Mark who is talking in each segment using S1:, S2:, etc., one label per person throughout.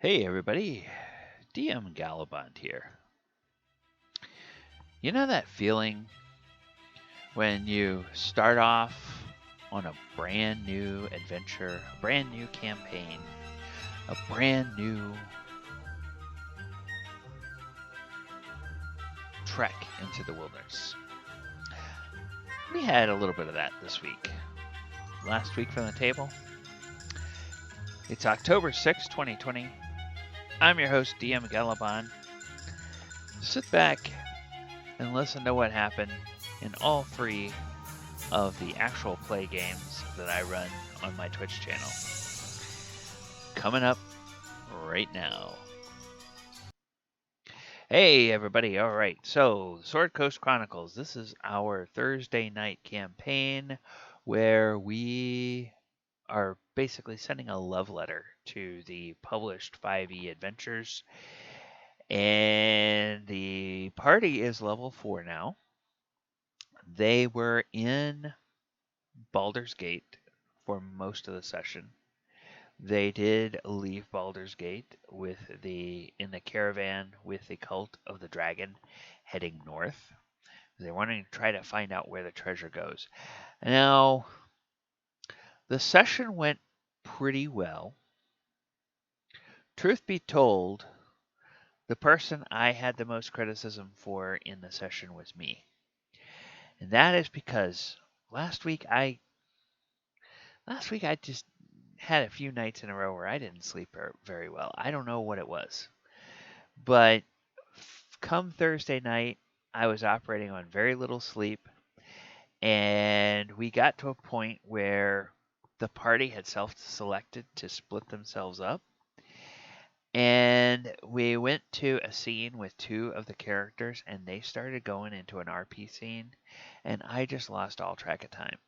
S1: Hey everybody, DM Gallibond here. You know that feeling when you start off on a brand new adventure, a brand new campaign, a brand new trek into the wilderness? We had a little bit of that this week. Last week from the table. It's October 6th, 2020. I'm your host, DM Gallibond. Sit back and listen to what happened in all three of the actual play games that I run on my Twitch channel. Coming up right now. Hey everybody, alright, so Sword Coast Chronicles. This is our Thursday night campaign where we are basically sending a love letter to the published 5e adventures. And the party is level 4 now. They were in Baldur's Gate for most of the session. They did leave Baldur's Gate in the caravan with the cult of the dragon heading north. They're wanting to try to find out where the treasure goes. Now, the session went pretty well. Truth be told, the person I had the most criticism for in the session was me. And that is because last week I just had a few nights in a row where I didn't sleep very well. I don't know what it was. But come Thursday night, I was operating on very little sleep, and we got to a point where the party had self-selected to split themselves up. And we went to a scene with two of the characters, and they started going into an RP scene, and I just lost all track of time.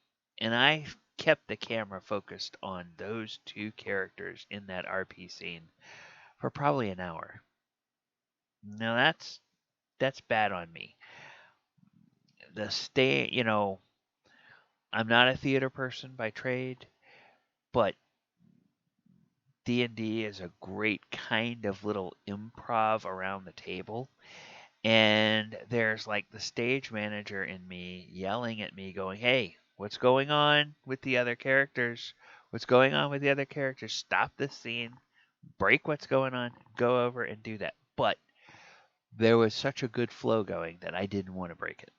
S1: And I kept the camera focused on those two characters in that RP scene for probably an hour. Now that's bad on me. I'm not a theater person by trade, but D&D is a great kind of little improv around the table. And there's like the stage manager in me yelling at me going, "Hey, what's going on with the other characters? What's going on with the other characters? Stop this scene. Break what's going on. Go over and do that." But there was such a good flow going that I didn't want to break it.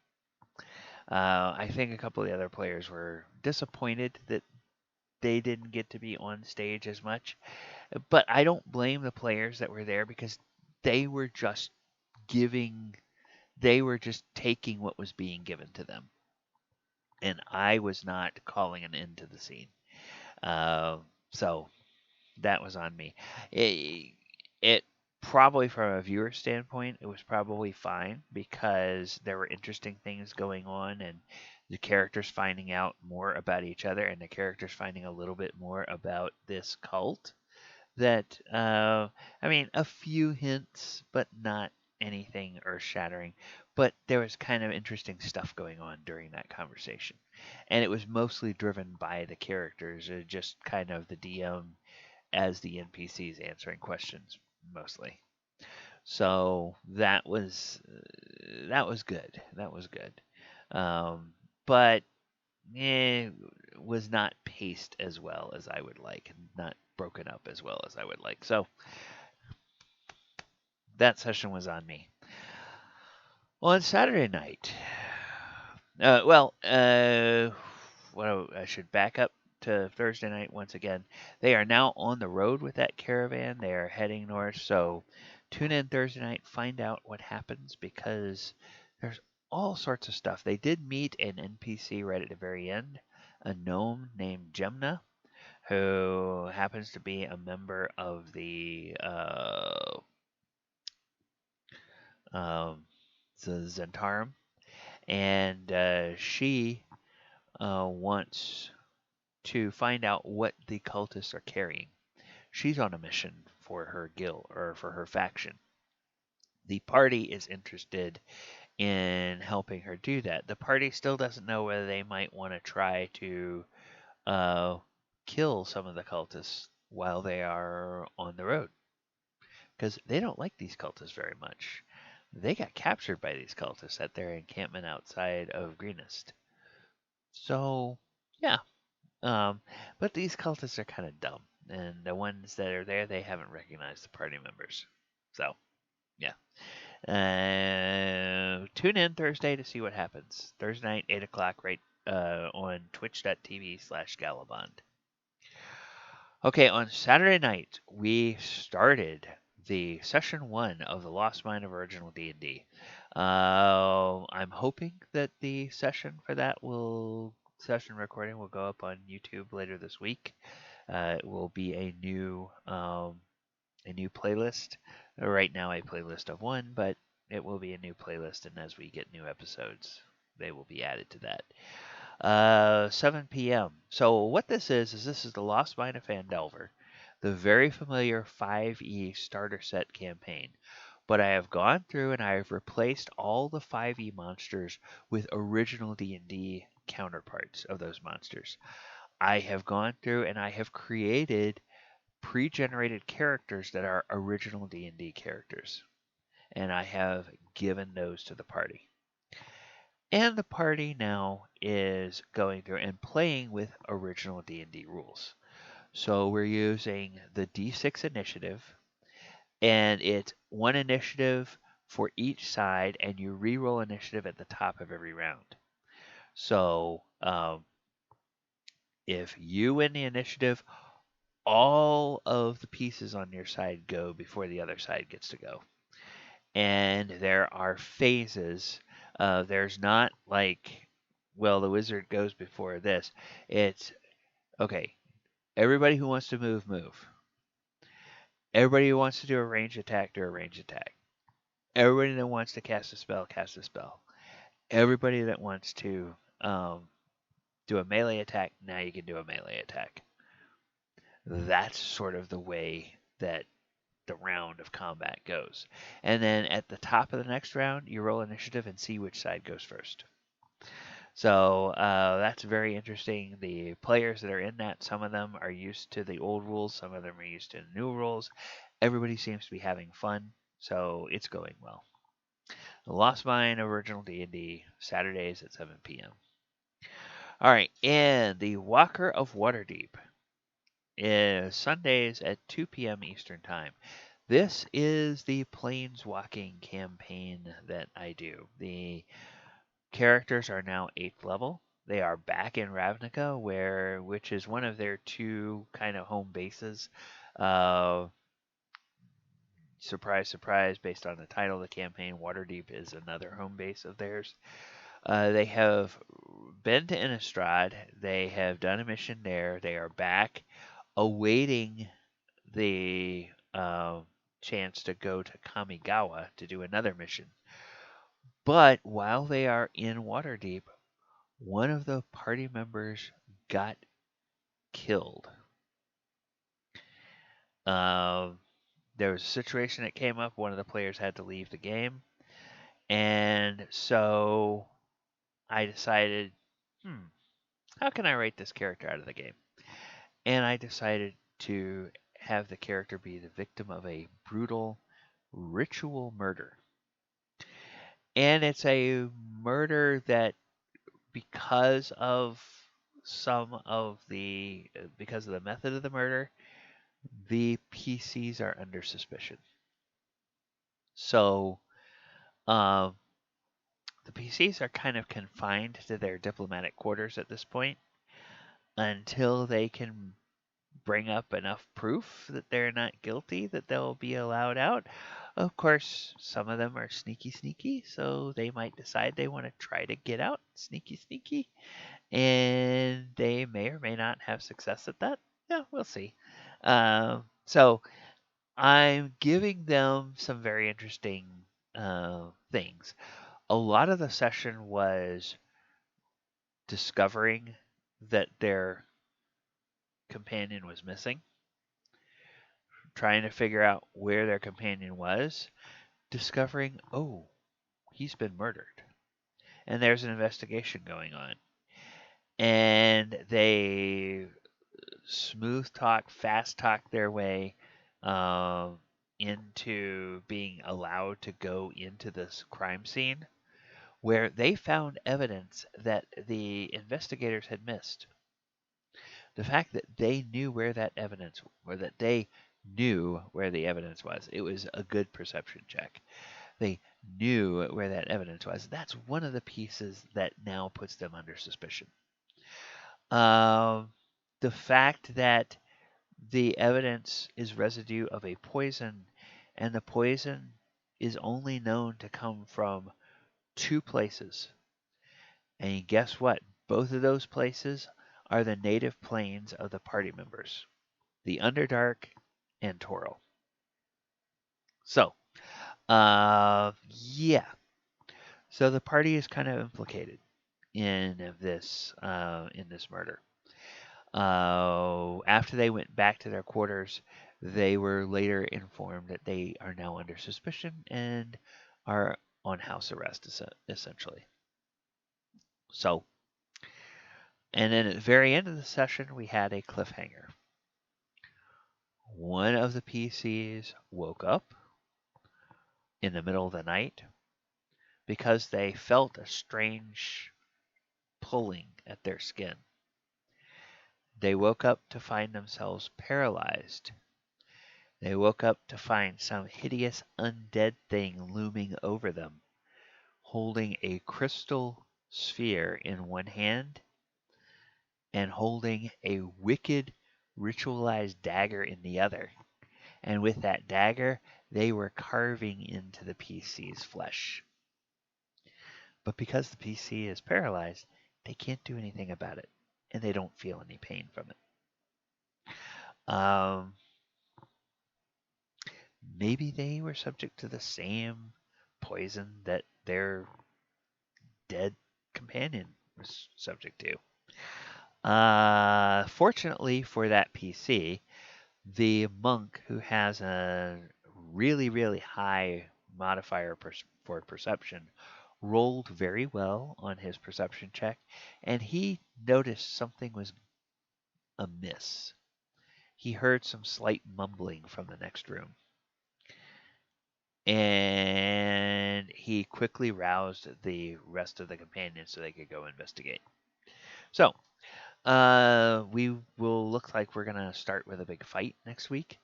S1: I think a couple of the other players were disappointed that they didn't get to be on stage as much. But I don't blame the players that were there because they were just giving, they were just taking what was being given to them. And I was not calling an end to the scene. So that was on me. It probably, from a viewer standpoint, it was probably fine because there were interesting things going on, and the characters finding out more about each other, and the characters finding a little bit more about this cult. That I mean, a few hints, but not anything earth-shattering. But there was kind of interesting stuff going on during that conversation, and it was mostly driven by the characters, just kind of the DM as the NPCs answering questions mostly. So that was good. That was good. But was not paced as well as I would like, and not broken up as well as I would like. So that session was on me. Well, on Saturday night, well, I should back up to Thursday night once again. They are now on the road with that caravan. They are heading north. So tune in Thursday night, find out what happens because there's all sorts of stuff. They did meet an NPC right at the very end, a gnome named Gemna, who happens to be a member of um, the Zentarum, and she wants to find out what the cultists are carrying. She's on a mission for her guild or for her faction. The party is interested in helping her do that. The party still doesn't know whether they might want to try to uh, kill some of the cultists while they are on the road. because they don't like these cultists very much. They got captured by these cultists at their encampment outside of Greenest. So, yeah. But these cultists are kind of dumb, and the ones that are there, they haven't recognized the party members. So, yeah. Tune in Thursday to see what happens. Thursday night, 8 o'clock, right on twitch.tv/Gallibond. Okay, on Saturday night, we started the session 1 of the Lost Mine of Original D&D. I'm hoping that the session for that session recording will go up on YouTube later this week. It will be a new playlist. Right now, a playlist of 1, but it will be a new playlist, and as we get new episodes, they will be added to that. 7 p.m. So what this is this is the Lost Mine of Phandelver, the very familiar 5e starter set campaign. But I have gone through and I have replaced all the 5e monsters with original D&D counterparts of those monsters. I have gone through and I have created pre-generated characters that are original D&D characters, and I have given those to the party. And the party now is going through and playing with original D&D rules. So we're using the D6 initiative, and it's 1 initiative for each side, and you re-roll initiative at the top of every round. So if you win the initiative, all of the pieces on your side go before the other side gets to go. And there are phases. There's not like, well, the wizard goes before this. It's, okay, everybody who wants to move, move. Everybody who wants to do a range attack, do a range attack. Everybody that wants to cast a spell, cast a spell. Everybody that wants to do a melee attack, now you can do a melee attack. That's sort of the way that the round of combat goes. And then at the top of the next round, you roll initiative and see which side goes first. So that's very interesting. The players that are in that, some of them are used to the old rules, some of them are used to the new rules. Everybody seems to be having fun, so it's going well. The Lost Mine Original D&D, Saturdays at 7 p.m. All right, and the Walker of Waterdeep is Sundays at 2 p.m. Eastern Time. This is the Planeswalking campaign that I do. The characters are now 8th level. They are back in Ravnica, which is one of their 2 kind of home bases. Surprise, surprise, based on the title of the campaign, Waterdeep is another home base of theirs. They have been to Innistrad. They have done a mission there. They are back awaiting the chance to go to Kamigawa to do another mission. But while they are in Waterdeep, one of the party members got killed. There was a situation that came up. One of the players had to leave the game. And so I decided, how can I write this character out of the game? And I decided to have the character be the victim of a brutal ritual murder. And it's a murder that, because of the method of the murder, the PCs are under suspicion. So the PCs are kind of confined to their diplomatic quarters at this point until they can bring up enough proof that they're not guilty that they'll be allowed out. Of course, some of them are sneaky, so they might decide they want to try to get out sneaky, and they may or may not have success at that. Yeah, we'll see. So I'm giving them some very interesting things. A lot of the session was discovering that their companion was missing, trying to figure out where their companion was, discovering, oh, he's been murdered, and there's an investigation going on. And they smooth talk, fast talk their way into being allowed to go into this crime scene where they found evidence that the investigators had missed. The fact that they knew where that evidence, or that they knew where the evidence was, it was a good perception check. They knew where that evidence was. That's one of the pieces that now puts them under suspicion. Um, the fact that the evidence is residue of a poison, and the poison is only known to come from two places. And guess what? Both of those places are the native planes of the party members, the Underdark and Toro. So, yeah. So the party is kind of implicated in this murder. After they went back to their quarters, they were later informed that they are now under suspicion and are on house arrest, essentially. So, and then at the very end of the session, we had a cliffhanger. One of the PCs woke up in the middle of the night because they felt a strange pulling at their skin. They woke up to find themselves paralyzed. They woke up to find some hideous undead thing looming over them, holding a crystal sphere in one hand and holding a wicked ritualized dagger in the other. And with that dagger, they were carving into the PC's flesh. But because the PC is paralyzed, they can't do anything about it, and they don't feel any pain from it. Maybe they were subject to the same poison that their dead companion was subject to. Fortunately for that PC, the monk, who has a really, really high modifier for perception, rolled very well on his perception check, and he noticed something was amiss. He heard some slight mumbling from the next room, and he quickly roused the rest of the companions so they could go investigate. So, we will look like we're gonna start with a big fight next week,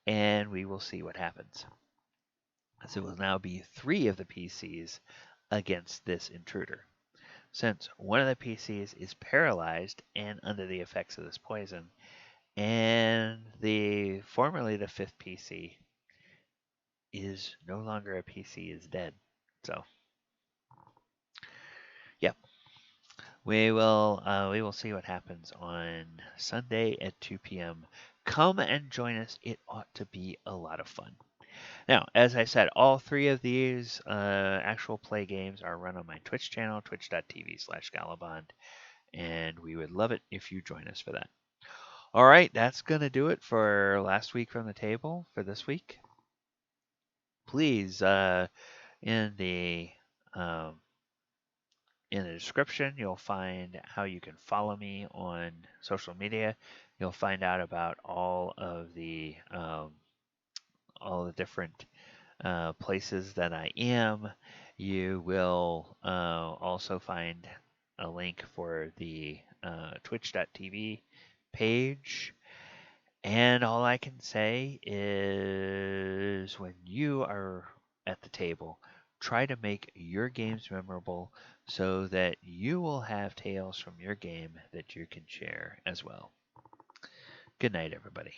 S1: and we will see what happens. So it will now be 3 of the PCs against this intruder. Since one of the PCs is paralyzed and under the effects of this poison, and formerly the 5th PC is no longer a PC, is dead. So, yeah, we will see what happens on Sunday at 2 p.m. Come and join us. It ought to be a lot of fun. Now, as I said, all 3 of these actual play games are run on my Twitch channel, twitch.tv/Gallibond, and we would love it if you join us for that. All right, that's going to do it for Last Week from the Table for this week. Please, in the description, you'll find how you can follow me on social media. You'll find out about all the different places that I am. You will also find a link for the twitch.tv page. And all I can say is when you are at the table, try to make your games memorable so that you will have tales from your game that you can share as well. Good night, everybody.